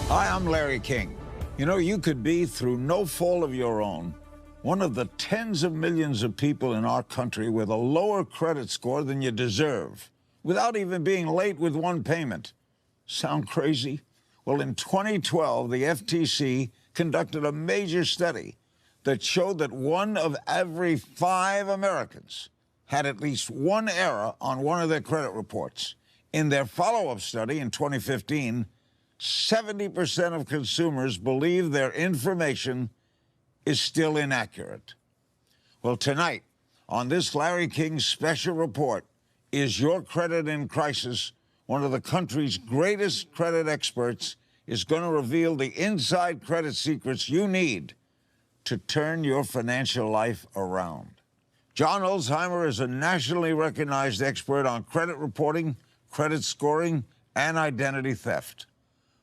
Hi, I'm Larry King. You know, you could be, through no fault of your own, one of the tens of millions of people in our country with a lower credit score than you deserve, without even being late with one payment. Sound crazy? Well, in 2012, the FTC conducted a major study that showed that 1 of every 5 Americans had at least one error on one of their credit reports. In their follow-up study in 2015, 70% of consumers believe their information is still inaccurate. Well, tonight, on this Larry King special report, Is Your Credit in Crisis? One of the country's greatest credit experts is going to reveal the inside credit secrets you need to turn your financial life around. John Olsheimer is a nationally recognized expert on credit reporting, credit scoring, and identity theft.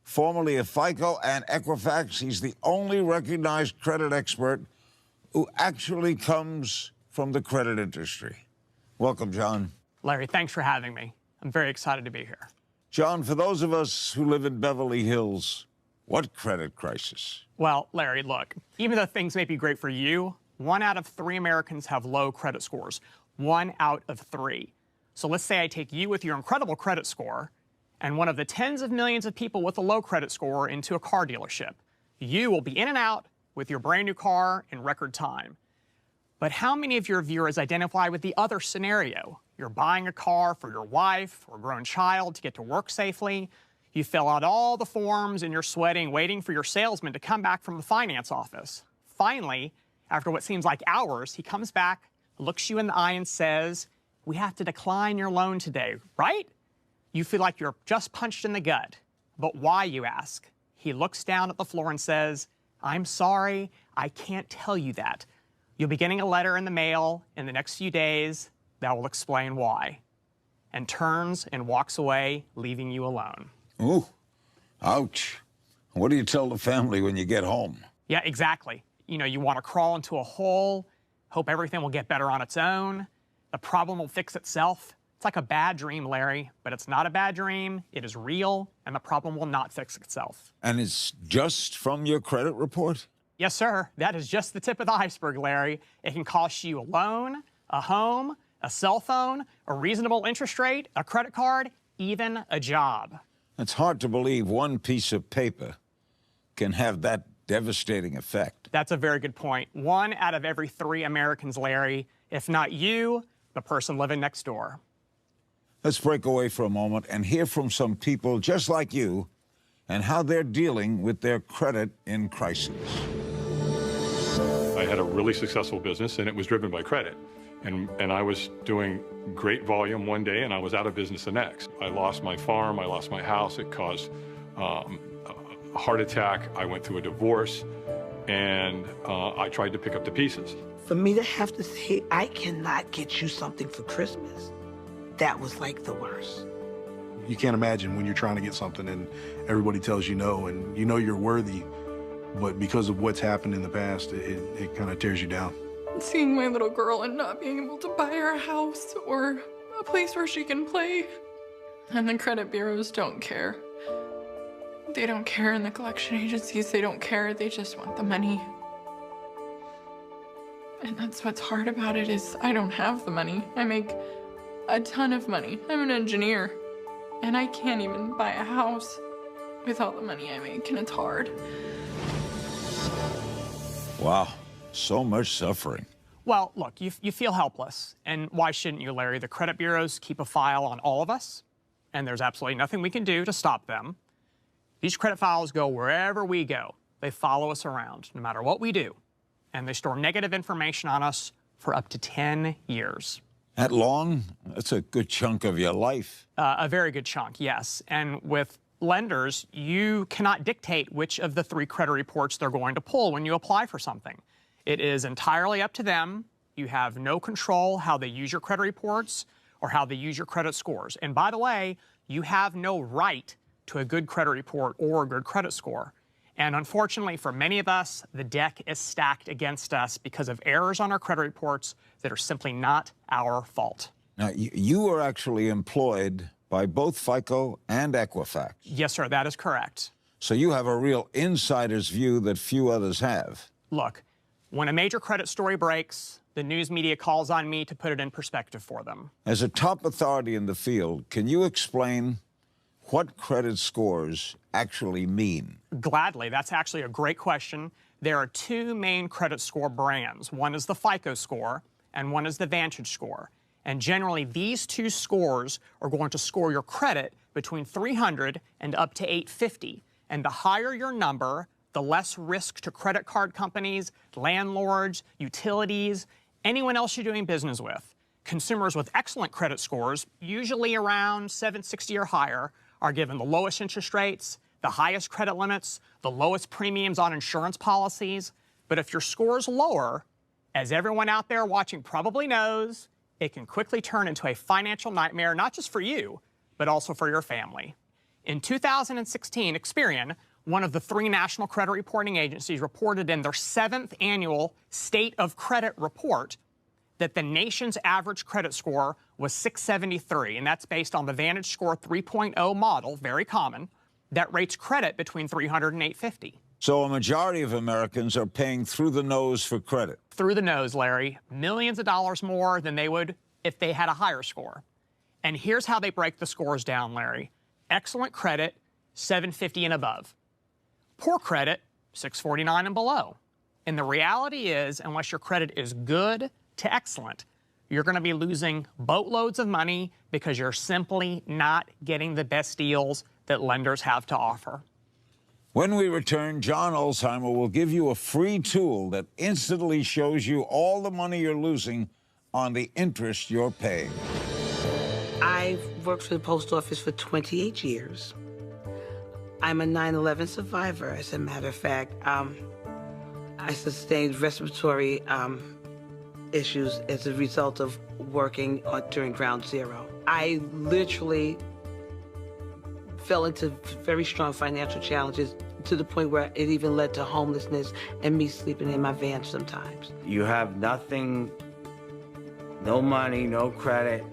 Formerly of FICO and Equifax, he's the only recognized credit expert who actually comes from the credit industry. Welcome, John. Larry, thanks for having me. I'm very excited to be here. John, for those of us who live in Beverly Hills, what credit crisis? Well, Larry, look, even though things may be great for you, 1 out of 3 Americans have low credit scores. 1 out of 3. So let's say I take you with your incredible credit score and one of the tens of millions of people with a low credit score into a car dealership. You will be in and out with your brand new car in record time. But how many of your viewers identify with the other scenario? You're buying a car for your wife or grown child to get to work safely. You fill out all the forms and you're sweating, waiting for your salesman to come back from the finance office. Finally, after what seems like hours, he comes back, looks you in the eye and says, "We have to decline your loan today," right? You feel like you're just punched in the gut. But why, you ask? He looks down at the floor and says, "I'm sorry, I can't tell you that. You'll be getting a letter in the mail in the next few days that will explain why," and turns and walks away, leaving you alone. Ooh, ouch. What do you tell the family when you get home? Yeah, exactly. You know, you want to crawl into a hole, hope everything will get better on its own. The problem will fix itself. It's like a bad dream, Larry, but it's not a bad dream. It is real, and the problem will not fix itself. And it's just from your credit report? Yes, sir. That is just the tip of the iceberg, Larry. It can cost you a loan, a home, a cell phone, a reasonable interest rate, a credit card, even a job. It's hard to believe one piece of paper can have that devastating effect. That's a very good point. 1 out of every 3 Americans, Larry, if not you, the person living next door. Let's break away for a moment and hear from some people just like you and how they're dealing with their credit in crisis. I had a really successful business, and it was driven by credit. And I was doing great volume one day, and I was out of business the next. I lost my farm, I lost my house, it caused a heart attack, I went through a divorce, and I tried to pick up the pieces. For me to have to say, I cannot get you something for Christmas, that was like the worst. You can't imagine when you're trying to get something and everybody tells you no, and you know you're worthy, but because of what's happened in the past, it kind of tears you down. Seeing my little girl and not being able to buy her a house or a place where she can play. And the credit bureaus don't care. They don't care, and the collection agencies, they don't care. They just want the money. And that's what's hard about it is I don't have the money. I make a ton of money. I'm an engineer. And I can't even buy a house with all the money I make, and it's hard. Wow, so much suffering. Well, look, you feel helpless. And why shouldn't you, Larry? The credit bureaus keep a file on all of us, and there's absolutely nothing we can do to stop them. These credit files go wherever we go. They follow us around, no matter what we do. And they store negative information on us for up to 10 years. That long? That's a good chunk of your life. A very good chunk, yes. And with lenders, you cannot dictate which of the 3 credit reports they're going to pull when you apply for something. It is entirely up to them. You have no control how they use your credit reports or how they use your credit scores. And by the way, you have no right to a good credit report or a good credit score. And unfortunately for many of us, the deck is stacked against us because of errors on our credit reports that are simply not our fault. Now, you were actually employed by both FICO and Equifax. Yes, sir, that is correct. So you have a real insider's view that few others have. Look, when a major credit story breaks, the news media calls on me to put it in perspective for them. As a top authority in the field, can you explain what credit scores actually mean? Gladly. That's actually a great question. There are two main credit score brands. One is the FICO score, and one is the Vantage score. And generally, these two scores are going to score your credit between 300 and up to 850. And the higher your number, the less risk to credit card companies, landlords, utilities, anyone else you're doing business with. Consumers with excellent credit scores, usually around 760 or higher, are given the lowest interest rates, the highest credit limits, the lowest premiums on insurance policies. But if your score is lower, as everyone out there watching probably knows, it can quickly turn into a financial nightmare, not just for you, but also for your family. In 2016, Experian, one of the 3 national credit reporting agencies, reported in their 7th annual State of Credit report that the nation's average credit score was 673, and that's based on the Vantage Score 3.0 model, very common, that rates credit between 300 and 850. So a majority of Americans are paying through the nose for credit. Through the nose, Larry. Millions of dollars more than they would if they had a higher score. And here's how they break the scores down, Larry. Excellent credit, 750 and above. Poor credit, 649 and below. And the reality is, unless your credit is good to excellent, you're going to be losing boatloads of money because you're simply not getting the best deals that lenders have to offer. When we return, John Olsheimer will give you a free tool that instantly shows you all the money you're losing on the interest you're paying. I've worked for the post office for 28 years. I'm a 9/11 survivor, as a matter of fact. I sustained respiratory issues as a result of working during Ground Zero. I literally fell into very strong financial challenges to the point where it even led to homelessness and me sleeping in my van sometimes. You have nothing, no money, no credit,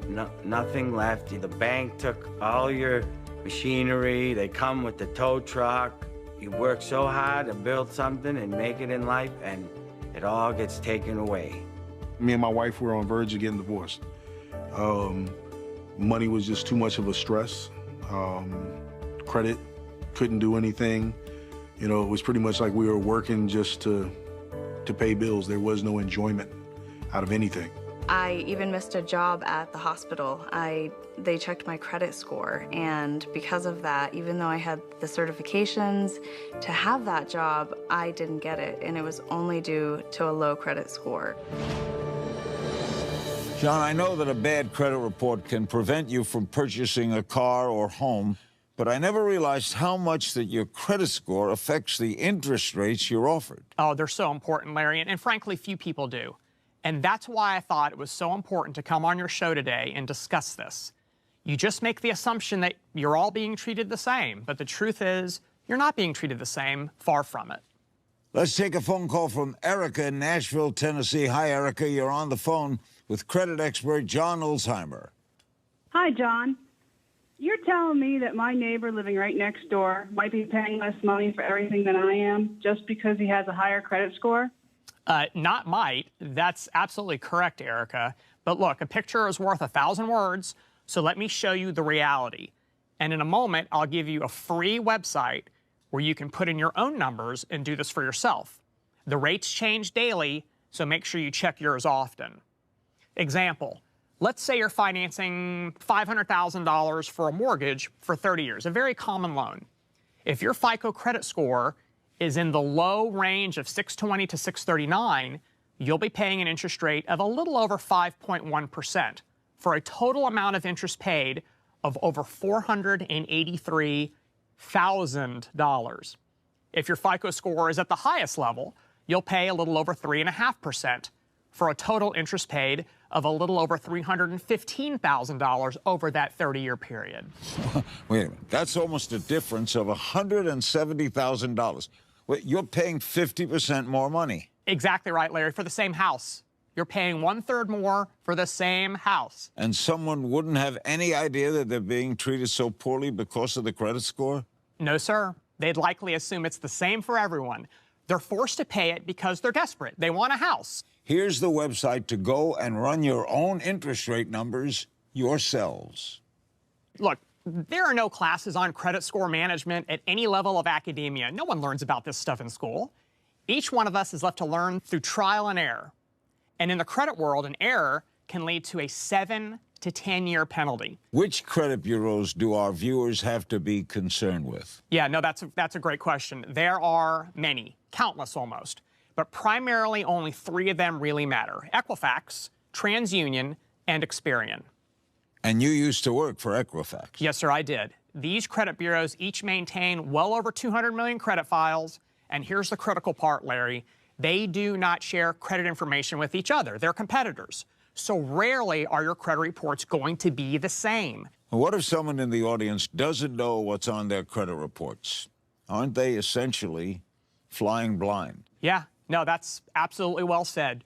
nothing left. The bank took all your machinery. They come with the tow truck. You work so hard to build something and make it in life, and it all gets taken away. Me and my wife were on verge of getting divorced. Money was just too much of a stress. Credit couldn't do anything. You know, it was pretty much like we were working just to pay bills. There was no enjoyment out of anything. I even missed a job at the hospital. They checked my credit score, and because of that, even though I had the certifications to have that job, I didn't get it, and it was only due to a low credit score. John, I know that a bad credit report can prevent you from purchasing a car or home, but I never realized how much that your credit score affects the interest rates you're offered. Oh, they're so important, Larry, and frankly, few people do. And that's why I thought it was so important to come on your show today and discuss this. You just make the assumption that you're all being treated the same, but the truth is, you're not being treated the same, far from it. Let's take a phone call from Erica in Nashville, Tennessee. Hi, Erica. You're on the phone with credit expert John Olsheimer. Hi, John. You're telling me that my neighbor living right next door might be paying less money for everything than I am just because he has a higher credit score? Not might. That's absolutely correct, Erica. But look, a picture is worth 1,000 words, so let me show you the reality. And in a moment, I'll give you a free website where you can put in your own numbers and do this for yourself. The rates change daily, so make sure you check yours often. Example, let's say you're financing $500,000 for a mortgage for 30 years, a very common loan. If your FICO credit score is in the low range of 620 to 639, you'll be paying an interest rate of a little over 5.1% for a total amount of interest paid of over $483,000. If your FICO score is at the highest level, you'll pay a little over 3.5% for a total interest paid of a little over $315,000 over that 30-year period. Wait a minute. That's almost a difference of $170,000. Wait, you're paying 50% more money. Exactly right, Larry, for the same house. You're paying 1/3 more for the same house. And someone wouldn't have any idea that they're being treated so poorly because of the credit score? No, sir. they'd likely assume it's the same for everyone. They're forced to pay it because they're desperate. They want a house. Here's the website to go and run your own interest rate numbers yourselves. Look, there are no classes on credit score management at any level of academia. No one learns about this stuff in school. Each one of us is left to learn through trial and error. And in the credit world, an error can lead to a 7 to 10-year penalty. Which credit bureaus do our viewers have to be concerned with? Yeah, no, that's a great question. There are many, countless almost, but primarily only 3 of them really matter: Equifax, TransUnion, and Experian. And you used to work for Equifax. Yes, sir, I did. These credit bureaus each maintain well over 200 million credit files, and here's the critical part, Larry. They do not share credit information with each other. They're competitors. So rarely are your credit reports going to be the same. What if someone in the audience doesn't know what's on their credit reports? Aren't they essentially flying blind? Yeah, no, that's absolutely well said.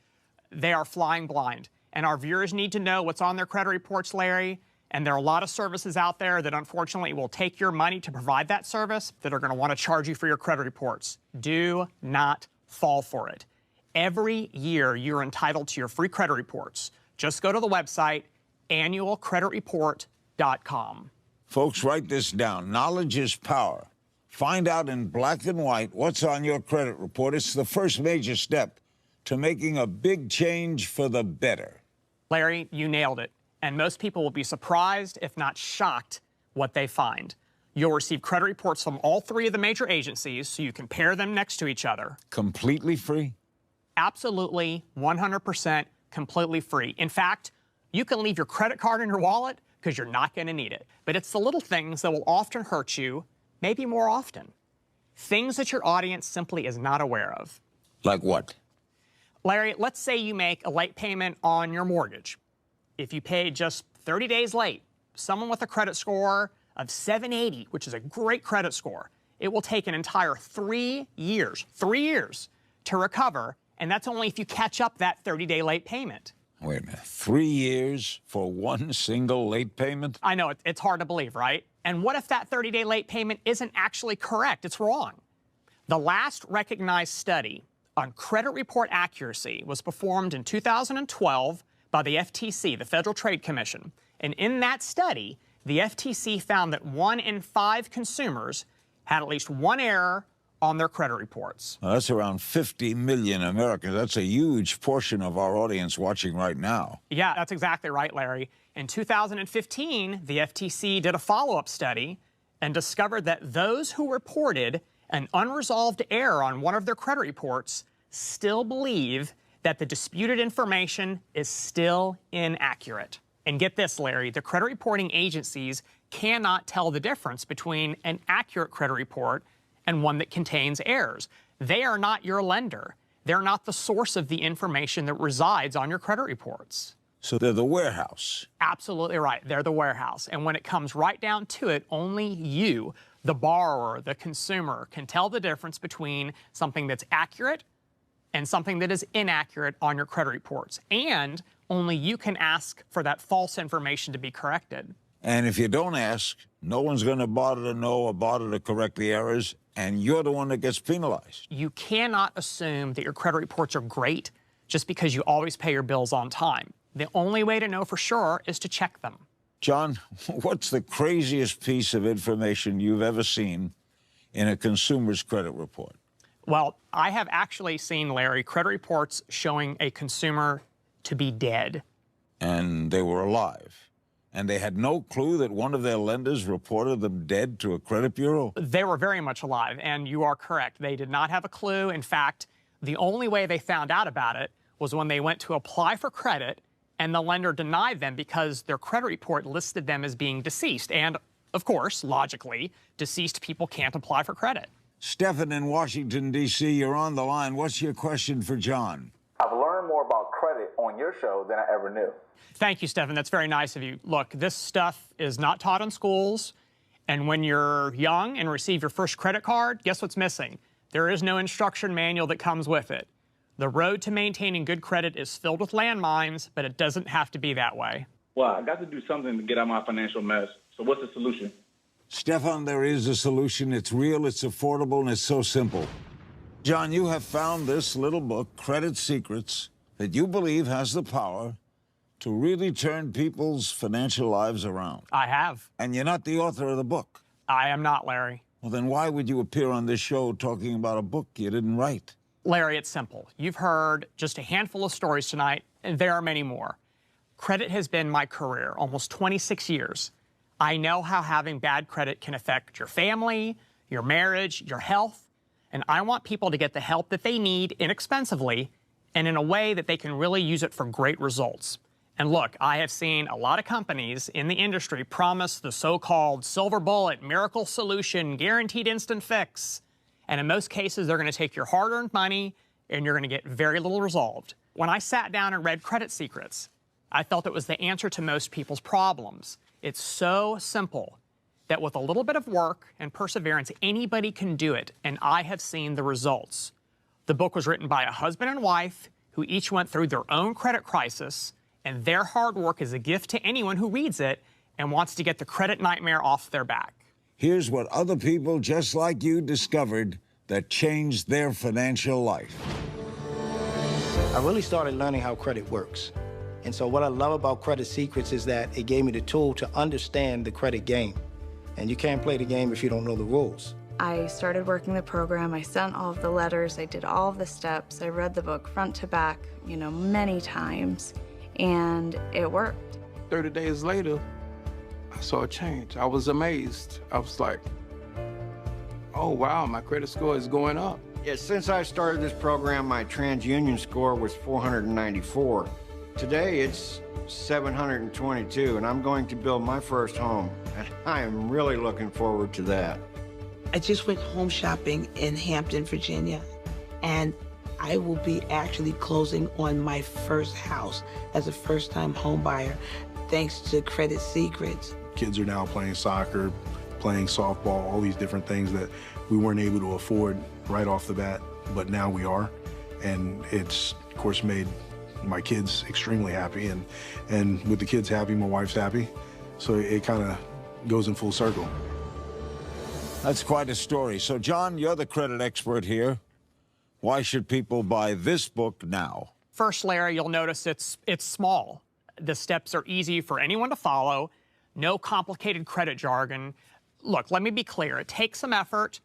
They are flying blind. And our viewers need to know what's on their credit reports, Larry. And there are a lot of services out there that unfortunately will take your money to provide that service that are going to want to charge you for your credit reports. Do not fall for it. Every year, you're entitled to your free credit reports. Just go to the website, annualcreditreport.com. Folks, write this down. Knowledge is power. Find out in black and white what's on your credit report. It's the first major step to making a big change for the better. Larry, you nailed it. And most people will be surprised, if not shocked, what they find. You'll receive credit reports from all 3 of the major agencies, so you compare them next to each other. Completely free? Absolutely, 100% completely free. In fact, you can leave your credit card in your wallet because you're not going to need it. But it's the little things that will often hurt you, maybe more often. Things that your audience simply is not aware of. Like what? Larry, let's say you make a late payment on your mortgage. If you pay just 30 days late, someone with a credit score of 780, which is a great credit score, it will take an entire 3 years to recover, and that's only if you catch up that 30-day late payment. Wait a minute, 3 years for one single late payment? I know, it's hard to believe, right? And what if that 30-day late payment isn't actually correct? It's wrong. The last recognized study on credit report accuracy was performed in 2012 by the FTC, the Federal Trade Commission. And in that study, the FTC found that 1 in 5 consumers had at least one error on their credit reports. Well, that's around 50 million Americans. That's a huge portion of our audience watching right now. Yeah, that's exactly right, Larry. In 2015, the FTC did a follow-up study and discovered that those who reported an unresolved error on one of their credit reports still believe that the disputed information is still inaccurate. And get this, Larry, the credit reporting agencies cannot tell the difference between an accurate credit report and one that contains errors. They are not your lender. They're not the source of the information that resides on your credit reports. So they're the warehouse. Absolutely right. They're the warehouse. And when it comes right down to it, only you, the borrower, the consumer, can tell the difference between something that's accurate and something that is inaccurate on your credit reports. And only you can ask for that false information to be corrected. And if you don't ask, no one's going to bother to know or bother to correct the errors, and you're the one that gets penalized. You cannot assume that your credit reports are great just because you always pay your bills on time. The only way to know for sure is to check them. John, what's the craziest piece of information you've ever seen in a consumer's credit report? Well, I have actually seen, Larry, credit reports showing a consumer to be dead. And they were alive. And they had no clue that one of their lenders reported them dead to a credit bureau? They were very much alive, and you are correct. They did not have a clue. In fact, the only way they found out about it was when they went to apply for credit, and the lender denied them because their credit report listed them as being deceased. And, of course, logically, deceased people can't apply for credit. Stephen in Washington, D.C., you're on the line. What's your question for John? I've learned more about credit on your show than I ever knew. Thank you, Stephen. That's very nice of you. Look, this stuff is not taught in schools. And when you're young and receive your first credit card, guess what's missing? There is no instruction manual that comes with it. The road to maintaining good credit is filled with landmines, but it doesn't have to be that way. Well, I got to do something to get out of my financial mess. So what's the solution? Stefan, there is a solution. It's real, it's affordable, and it's so simple. John, you have found this little book, Credit Secrets, that you believe has the power to really turn people's financial lives around. I have. And you're not the author of the book. I am not, Larry. Well, then why would you appear on this show talking about a book you didn't write? Larry, it's simple. You've heard just a handful of stories tonight, and there are many more. Credit has been my career, almost 26 years. I know how having bad credit can affect your family, your marriage, your health, and I want people to get the help that they need inexpensively and in a way that they can really use it for great results. And look, I have seen a lot of companies in the industry promise the so-called silver bullet, miracle solution, guaranteed instant fix. And in most cases, they're going to take your hard-earned money and you're going to get very little resolved. When I sat down and read Credit Secrets, I felt it was the answer to most people's problems. It's so simple that with a little bit of work and perseverance, anybody can do it, and I have seen the results. The book was written by a husband and wife who each went through their own credit crisis, and their hard work is a gift to anyone who reads it and wants to get the credit nightmare off their back. Here's what other people just like you discovered that changed their financial life. I really started learning how credit works. And so what I love about Credit Secrets is that it gave me the tool to understand the credit game. And you can't play the game if you don't know the rules. I started working the program, I sent all of the letters, I did all of the steps, I read the book front to back, many times, and it worked. 30 days later, I saw a change. I was amazed. I was like, oh wow, my credit score is going up. Yeah, since I started this program, my TransUnion score was 494. Today, it's 722, and I'm going to build my first home, and I am really looking forward to that. I just went home shopping in Hampton, Virginia, and I will be actually closing on my first house as a first-time home buyer, thanks to Credit Secrets. Kids are now playing soccer, playing softball, all these different things that we weren't able to afford right off the bat, but now we are. And it's, of course, made my kids extremely happy. And with the kids happy, my wife's happy. So it kind of goes in full circle. That's quite a story. So, John, you're the credit expert here. Why should people buy this book now? First, Larry, you'll notice it's small. The steps are easy for anyone to follow. No complicated credit jargon. Look, let me be clear. It takes some effort,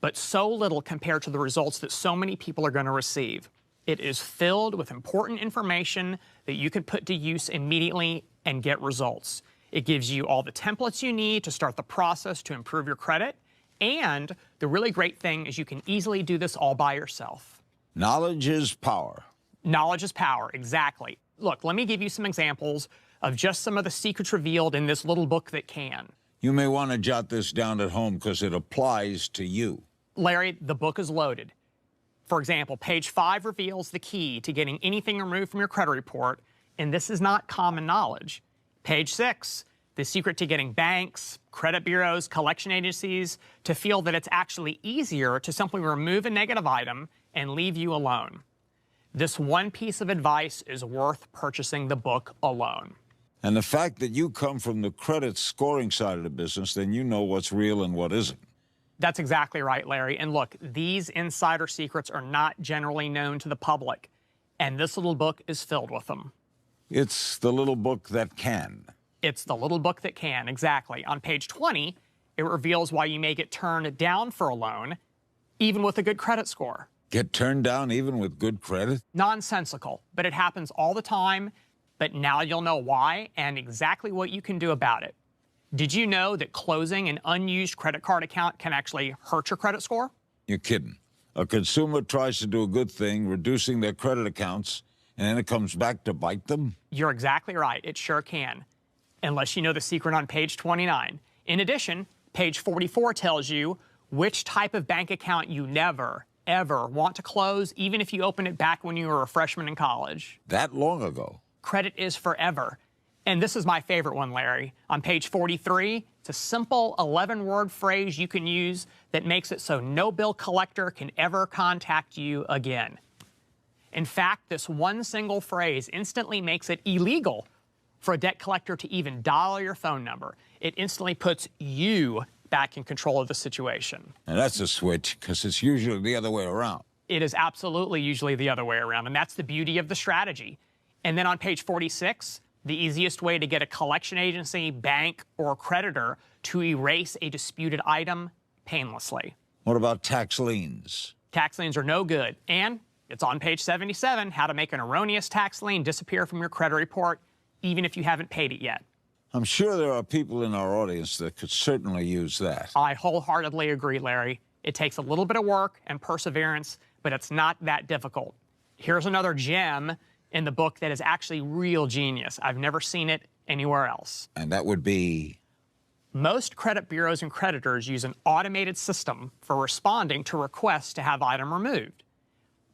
but so little compared to the results that so many people are going to receive. It is filled with important information that you can put to use immediately and get results. It gives you all the templates you need to start the process to improve your credit. And the really great thing is you can easily do this all by yourself. Knowledge is power. Knowledge is power, exactly. Look, let me give you some examples of just some of the secrets revealed in this little book that can. You may want to jot this down at home because it applies to you. Larry, the book is loaded. For example, page 5 reveals the key to getting anything removed from your credit report, and this is not common knowledge. Page 6, the secret to getting banks, credit bureaus, collection agencies to feel that it's actually easier to simply remove a negative item and leave you alone. This one piece of advice is worth purchasing the book alone. And the fact that you come from the credit scoring side of the business, then you know what's real and what isn't. That's exactly right, Larry. And look, these insider secrets are not generally known to the public, and this little book is filled with them. It's the little book that can. It's the little book that can, exactly. On page 20, it reveals why you may get turned down for a loan, even with a good credit score. Get turned down even with good credit? Nonsensical, but it happens all the time. But now you'll know why and exactly what you can do about it. Did you know that closing an unused credit card account can actually hurt your credit score? You're kidding. A consumer tries to do a good thing, reducing their credit accounts, and then it comes back to bite them? You're exactly right. It sure can. Unless you know the secret on page 29. In addition, page 44 tells you which type of bank account you never, ever want to close, even if you opened it back when you were a freshman in college. That long ago? Credit is forever. And this is my favorite one, Larry. On page 43, it's a simple 11-word phrase you can use that makes it so no bill collector can ever contact you again. In fact, this one single phrase instantly makes it illegal for a debt collector to even dial your phone number. It instantly puts you back in control of the situation. And that's a switch, because it's usually the other way around. It is absolutely usually the other way around, and that's the beauty of the strategy. And then on page 46, the easiest way to get a collection agency, bank, or creditor to erase a disputed item painlessly. What about tax liens? Tax liens are no good. And it's on page 77, how to make an erroneous tax lien disappear from your credit report, even if you haven't paid it yet. I'm sure there are people in our audience that could certainly use that. I wholeheartedly agree, Larry. It takes a little bit of work and perseverance, but it's not that difficult. Here's another gem in the book that is actually real genius. I've never seen it anywhere else. And that would be? Most credit bureaus and creditors use an automated system for responding to requests to have item removed.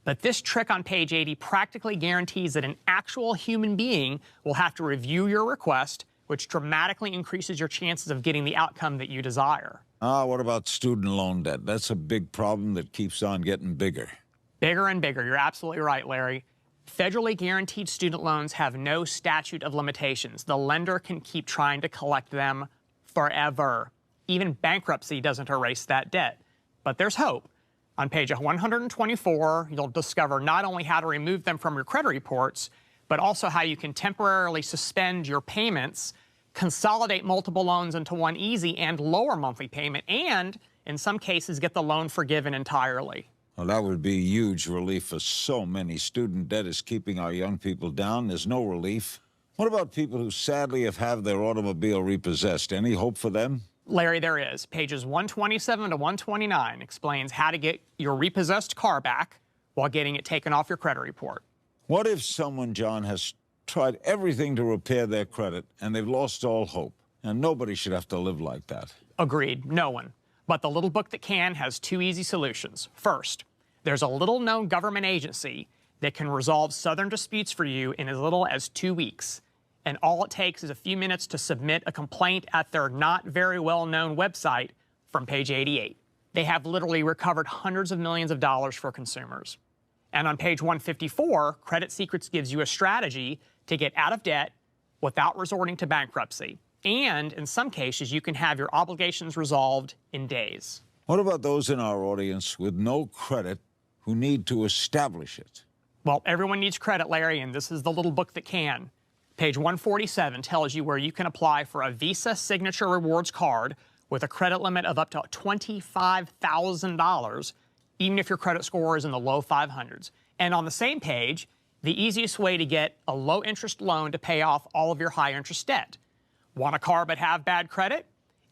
But this trick on page 80 practically guarantees that an actual human being will have to review your request, which dramatically increases your chances of getting the outcome that you desire. What about student loan debt? That's a big problem that keeps on getting bigger. Bigger and bigger. You're absolutely right, Larry. Federally guaranteed student loans have no statute of limitations. The lender can keep trying to collect them forever. Even bankruptcy doesn't erase that debt. But there's hope. On page 124, you'll discover not only how to remove them from your credit reports, but also how you can temporarily suspend your payments, consolidate multiple loans into one easy and lower monthly payment, and in some cases get the loan forgiven entirely. Well, that would be a huge relief for so many. Student debt is keeping our young people down. There's no relief. What about people who sadly have had their automobile repossessed? Any hope for them? Larry, there is. Pages 127 to 129 explains how to get your repossessed car back while getting it taken off your credit report. What if someone, John, has tried everything to repair their credit and they've lost all hope? And nobody should have to live like that. Agreed. No one. But the little book that can has two easy solutions. First, there's a little-known government agency that can resolve Southern disputes for you in as little as 2 weeks. And all it takes is a few minutes to submit a complaint at their not very well-known website from page 88. They have literally recovered hundreds of millions of dollars for consumers. And on page 154, Credit Secrets gives you a strategy to get out of debt without resorting to bankruptcy. And in some cases, you can have your obligations resolved in days. What about those in our audience with no credit who need to establish it? Well, everyone needs credit, Larry, and this is the little book that can. Page 147 tells you where you can apply for a Visa Signature Rewards card with a credit limit of up to $25,000, even if your credit score is in the low 500s. And on the same page, the easiest way to get a low-interest loan to pay off all of your high-interest debt. Want a car but have bad credit?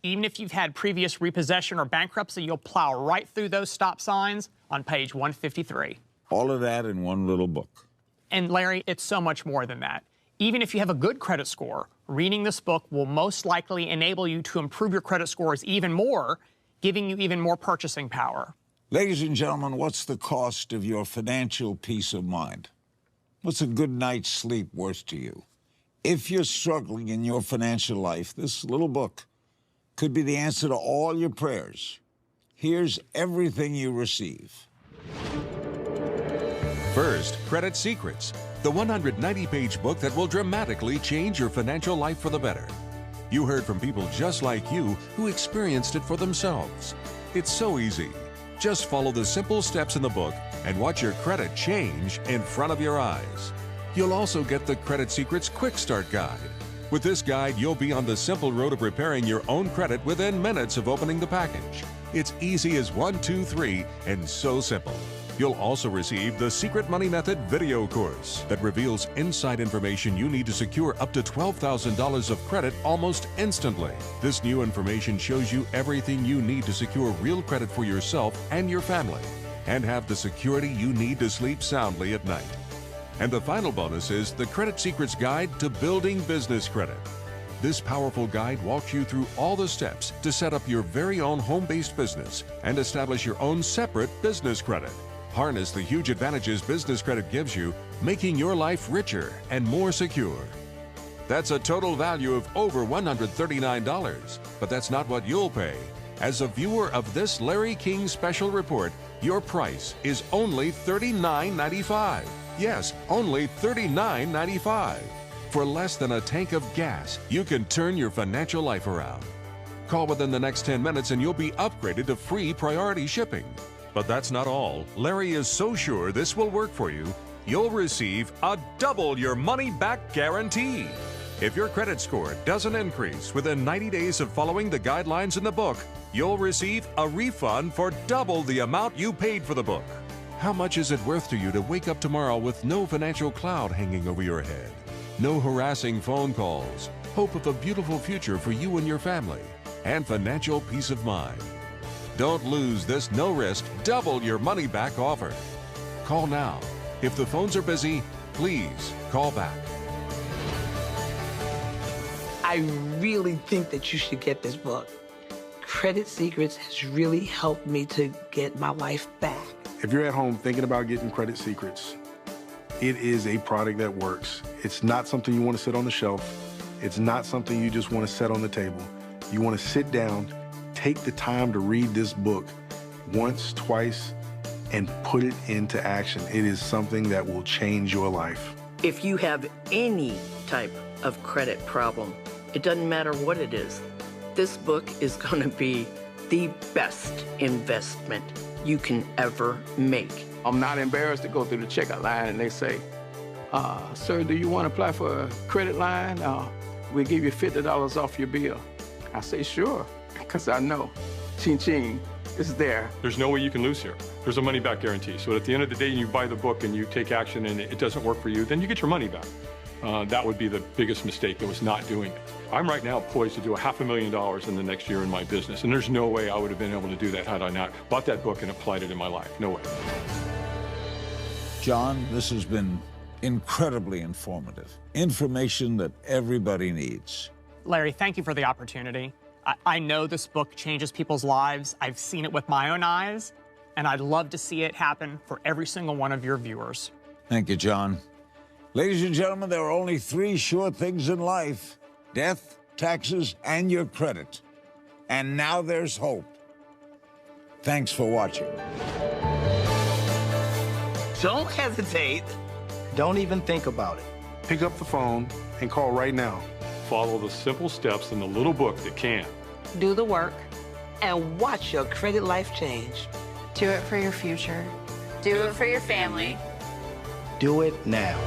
Even if you've had previous repossession or bankruptcy, you'll plow right through those stop signs on page 153. All of that in one little book. And Larry, it's so much more than that. Even if you have a good credit score, reading this book will most likely enable you to improve your credit scores even more, giving you even more purchasing power. Ladies and gentlemen, what's the cost of your financial peace of mind? What's a good night's sleep worth to you? If you're struggling in your financial life, this little book could be the answer to all your prayers. Here's everything you receive. First, Credit Secrets, the 190-page book that will dramatically change your financial life for the better. You heard from people just like you who experienced it for themselves. It's so easy. Just follow the simple steps in the book and watch your credit change in front of your eyes. You'll also get the Credit Secrets Quick Start Guide. With this guide, you'll be on the simple road of repairing your own credit within minutes of opening the package. It's easy as 1, 2, 3, and so simple. You'll also receive the Secret Money Method video course that reveals inside information you need to secure up to $12,000 of credit almost instantly. This new information shows you everything you need to secure real credit for yourself and your family, and have the security you need to sleep soundly at night. And the final bonus is the Credit Secrets Guide to Building Business Credit. This powerful guide walks you through all the steps to set up your very own home-based business and establish your own separate business credit. Harness the huge advantages business credit gives you, making your life richer and more secure. That's a total value of over $139, but that's not what you'll pay. As a viewer of this Larry King special report, your price is only $39.95. Yes, only $39.95. For less than a tank of gas, you can turn your financial life around. Call within the next 10 minutes and you'll be upgraded to free priority shipping. But that's not all. Larry is so sure this will work for you, you'll receive a double your money back guarantee. If your credit score doesn't increase within 90 days of following the guidelines in the book, you'll receive a refund for double the amount you paid for the book. How much is it worth to you to wake up tomorrow with no financial cloud hanging over your head? No harassing phone calls, hope of a beautiful future for you and your family, and financial peace of mind. Don't lose this no-risk, double your money back offer. Call now. If the phones are busy, please call back. I really think that you should get this book. Credit Secrets has really helped me to get my life back. If you're at home thinking about getting Credit Secrets, it is a product that works. It's not something you want to sit on the shelf. It's not something you just want to set on the table. You want to sit down, take the time to read this book once, twice, and put it into action. It is something that will change your life. If you have any type of credit problem, it doesn't matter what it is, this book is going to be the best investment you can ever make. I'm not embarrassed to go through the checkout line and they say, sir, do you want to apply for a credit line? We'll give you $50 off your bill. I say, sure, because I know ching-ching is there. There's no way you can lose here. There's a money-back guarantee. So at the end of the day, you buy the book and you take action and it doesn't work for you, then you get your money back. That would be the biggest mistake, it was not doing it. I'm right now poised to do $500,000 in the next year in my business, and there's no way I would have been able to do that had I not bought that book and applied it in my life. No way. John, this has been incredibly informative. Information that everybody needs. Larry, thank you for the opportunity. I know this book changes people's lives. I've seen it with my own eyes, and I'd love to see it happen for every single one of your viewers. Thank you, John. Ladies and gentlemen, there are only 3 sure things in life: death, taxes, and your credit. And now there's hope. Thanks for watching. Don't hesitate. Don't even think about it. Pick up the phone and call right now. Follow the simple steps in the little book that can. Do the work and watch your credit life change. Do it for your future. Do it for your family. Do it now.